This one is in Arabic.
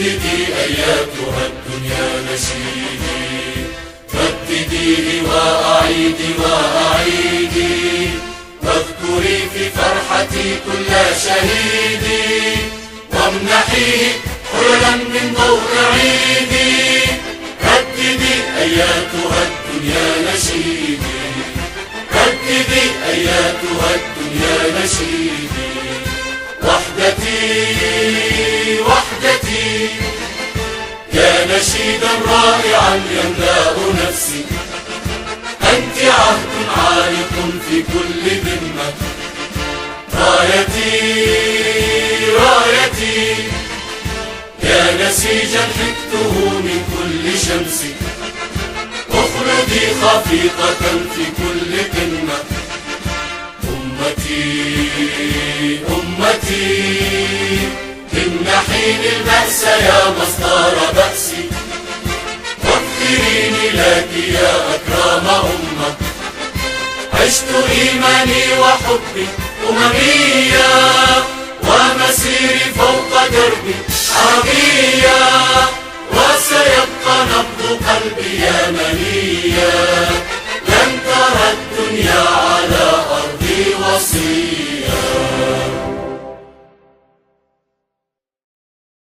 رددي أياتها الدنيا نشيدي، ردديه وأعيدي وأعيدي، واذكري في فرحتي كل شهيدي، وامنحيه حللا من ضوء عيدي. رددي أياتها الدنيا نشيدي، رددي أياتها الدنيا نشيدي. وحدتي وحدتي يا نشيدا رائعا يملأ نفسي، أنت عهد عالق في كل ذمة. رايتي رايتي يا نسيجا حكته من كل شمس، اخلدي خفيقة في كل قمة. أمتي أمتي امنحيني البأس يا مصدر بأسي، واغفريني لك يا أكرم أمة. عشت إيماني وحبي أمميا، ومسيري فوق دربي عربيا، وسيبقى نبض قلبي يمنيا. لن ترى الدنيا على أرضي وصيا.